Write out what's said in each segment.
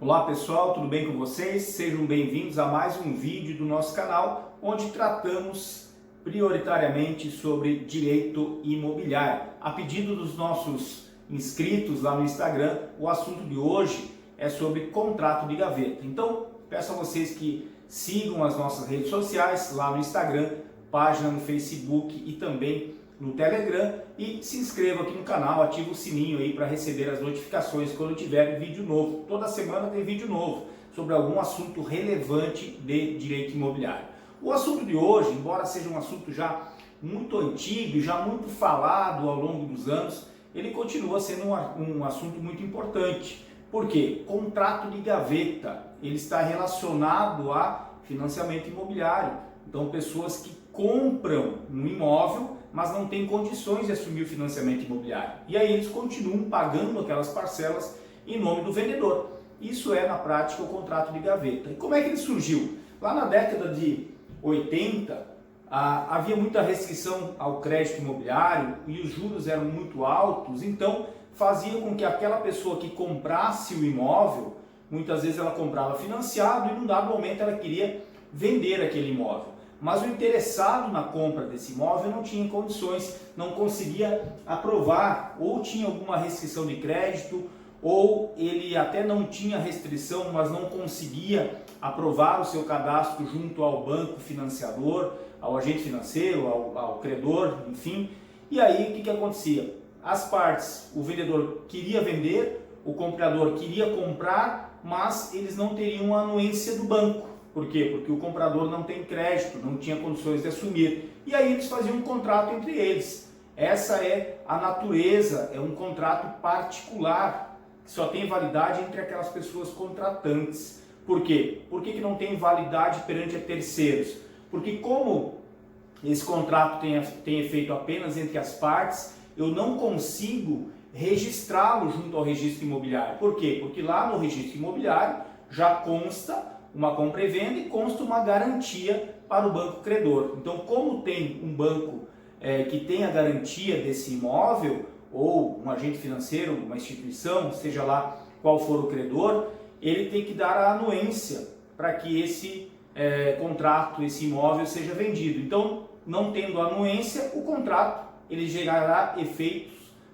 Olá pessoal, tudo bem com vocês? Sejam bem-vindos a mais um vídeo do nosso canal, onde tratamos prioritariamente sobre direito imobiliário. A pedido dos nossos inscritos lá no Instagram, o assunto de hoje é sobre contrato de gaveta. Então, peço a vocês que sigam as nossas redes sociais lá no Instagram, página no Facebook e também no Telegram, e se inscreva aqui no canal, ative o sininho aí para receber as notificações quando tiver vídeo novo. Toda semana tem vídeo novo sobre algum assunto relevante de direito imobiliário. O assunto de hoje, embora seja um assunto já muito antigo e já muito falado ao longo dos anos, ele continua sendo um assunto muito importante. Por quê? Contrato de gaveta, ele está relacionado a financiamento imobiliário. Então, pessoas que compram um imóvel, mas não têm condições de assumir o financiamento imobiliário. E aí eles continuam pagando aquelas parcelas em nome do vendedor. Isso é, na prática, o contrato de gaveta. E como é que ele surgiu? Lá na década de 80, havia muita restrição ao crédito imobiliário e os juros eram muito altos, então fazia com que aquela pessoa que comprasse o imóvel, muitas vezes ela comprava financiado e num dado momento ela queria vender aquele imóvel. Mas o interessado na compra desse imóvel não tinha condições, não conseguia aprovar, ou tinha alguma restrição de crédito, ou ele até não tinha restrição, mas não conseguia aprovar o seu cadastro junto ao banco financiador, ao agente financeiro, ao credor, enfim. E aí o que acontecia? As partes, o vendedor queria vender, o comprador queria comprar, mas eles não teriam a anuência do banco. Por quê? Porque o comprador não tem crédito, não tinha condições de assumir. E aí eles faziam um contrato entre eles. Essa é a natureza, é um contrato particular, que só tem validade entre aquelas pessoas contratantes. Por quê? Por que não tem validade perante a terceiros? Porque como esse contrato tem efeito apenas entre as partes, eu não consigo registrá-lo junto ao registro imobiliário. Por quê? Porque lá no registro imobiliário já consta uma compra e venda e consta uma garantia para o banco credor. Então, como tem um banco que tem a garantia desse imóvel, ou um agente financeiro, uma instituição, seja lá qual for o credor, ele tem que dar a anuência para que esse contrato, esse imóvel seja vendido. Então, não tendo anuência, o contrato ele gerará efeitos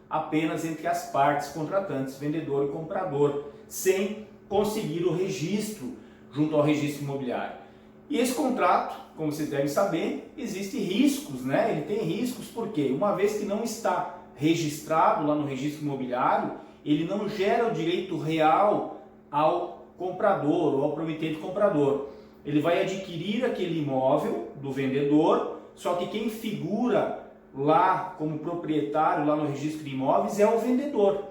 apenas entre as partes contratantes, vendedor e comprador, sem conseguir o registro junto ao registro imobiliário. E esse contrato, como vocês devem saber, existem riscos, né? Ele tem riscos porque, uma vez que não está registrado lá no registro imobiliário, ele não gera o direito real ao comprador ou ao promitente comprador. Ele vai adquirir aquele imóvel do vendedor, só que quem figura lá como proprietário lá no registro de imóveis é o vendedor.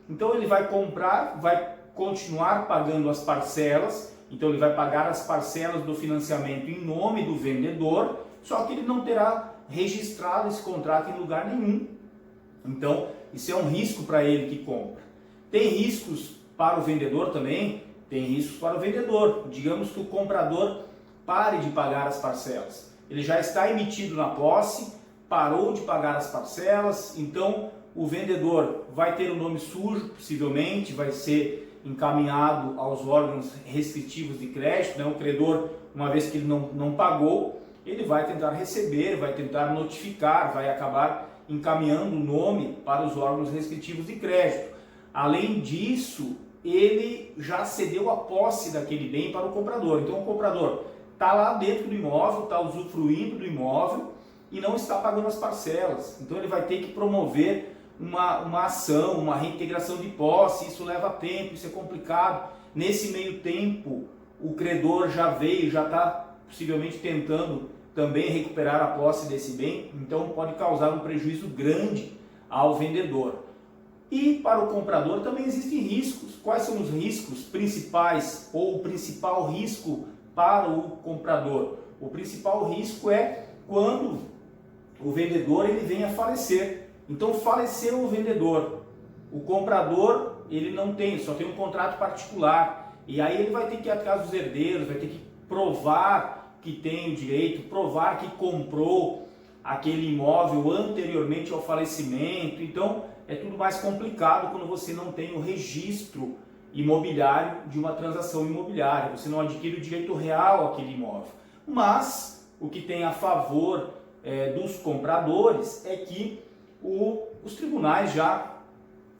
Então ele vai comprar, vai continuar pagando as parcelas. Então ele vai pagar as parcelas do financiamento em nome do vendedor, só que ele não terá registrado esse contrato em lugar nenhum. Então isso é um risco para ele que compra. Tem riscos para o vendedor também? Tem riscos para o vendedor. Digamos que o comprador pare de pagar as parcelas. Ele já está emitido na posse, parou de pagar as parcelas, então o vendedor vai ter o nome sujo, possivelmente, vai ser encaminhado aos órgãos restritivos de crédito, né? O credor, uma vez que ele não pagou, ele vai tentar receber, vai tentar notificar, vai acabar encaminhando o nome para os órgãos restritivos de crédito. Além disso, ele já cedeu a posse daquele bem para o comprador. Então o comprador está lá dentro do imóvel, está usufruindo do imóvel e não está pagando as parcelas. Então ele vai ter que promover uma ação, uma reintegração de posse. Isso leva tempo, isso é complicado. Nesse meio tempo, o credor já veio, já está possivelmente tentando também recuperar a posse desse bem, então pode causar um prejuízo grande ao vendedor. E para o comprador também existem riscos. Quais são os riscos principais ou o principal risco para o comprador? O principal risco é quando o vendedor ele vem a falecer. Então faleceu o vendedor, o comprador ele não tem, só tem um contrato particular, e aí ele vai ter que ir atrás dos herdeiros, vai ter que provar que tem o direito, provar que comprou aquele imóvel anteriormente ao falecimento. Então é tudo mais complicado quando você não tem o registro imobiliário de uma transação imobiliária. Você não adquire o direito real àquele imóvel. Mas o que tem a favor dos compradores é que os tribunais já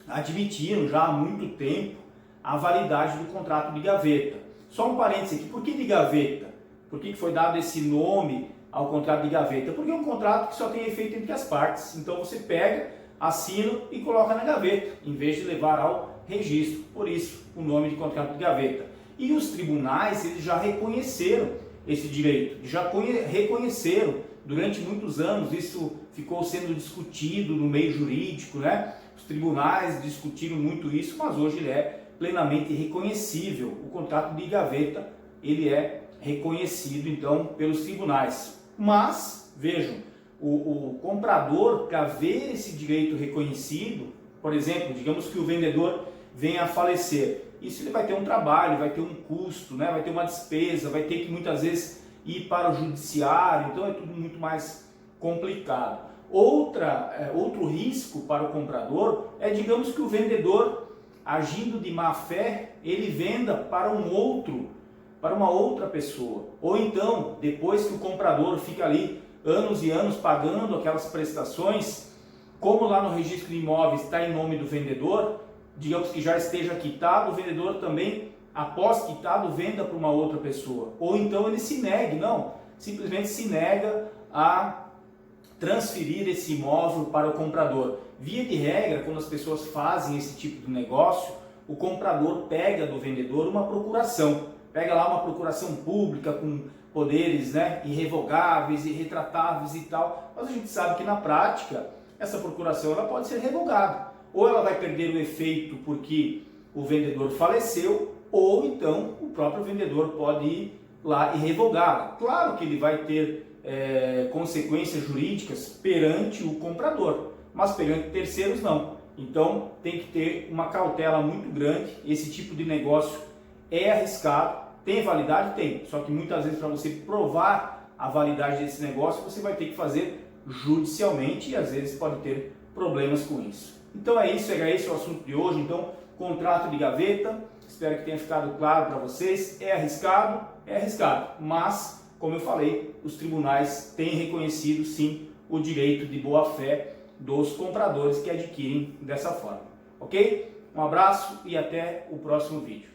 admitiram já há muito tempo a validade do contrato de gaveta. Só um parênteses aqui, por que de gaveta? Por que foi dado esse nome ao contrato de gaveta? Porque é um contrato que só tem efeito entre as partes. Então você pega, assina e coloca na gaveta, em vez de levar ao registro. Por isso, o nome de contrato de gaveta. E os tribunais, eles já reconheceram esse direito, já reconheceram durante muitos anos, isso ficou sendo discutido no meio jurídico, né? Os tribunais discutiram muito isso, mas hoje ele é plenamente reconhecível. O contrato de gaveta, ele é reconhecido então pelos tribunais. Mas, vejam, o comprador, para ver esse direito reconhecido, por exemplo, digamos que o vendedor venha a falecer, isso ele vai ter um trabalho, vai ter um custo, né? Vai ter uma despesa, vai ter que muitas vezes ir para o judiciário, então é tudo muito mais complicado. Outro risco para o comprador é, digamos que o vendedor, agindo de má fé, ele venda para uma outra pessoa. Ou então, depois que o comprador fica ali anos e anos pagando aquelas prestações, como lá no registro de imóveis está em nome do vendedor, digamos que já esteja quitado, o vendedor também, após quitado, venda para uma outra pessoa. Ou então ele se negue, simplesmente se nega a transferir esse imóvel para o comprador. Via de regra, quando as pessoas fazem esse tipo de negócio, o comprador pega do vendedor uma procuração. Pega lá uma procuração pública com poderes, né, irrevogáveis, irretratáveis e tal. Mas a gente sabe que na prática, essa procuração ela pode ser revogada. Ou ela vai perder o efeito porque o vendedor faleceu, ou então o próprio vendedor pode ir lá e revogá-la. Claro que ele vai ter consequências jurídicas perante o comprador, mas perante terceiros não. Então tem que ter uma cautela muito grande. Esse tipo de negócio é arriscado. Tem validade? Tem. Só que muitas vezes para você provar a validade desse negócio, você vai ter que fazer judicialmente e às vezes pode ter problemas com isso. Então é isso, era esse o assunto de hoje. Então, contrato de gaveta, espero que tenha ficado claro para vocês. É arriscado, mas, como eu falei, os tribunais têm reconhecido sim o direito de boa-fé dos compradores que adquirem dessa forma. Ok? Um abraço e até o próximo vídeo.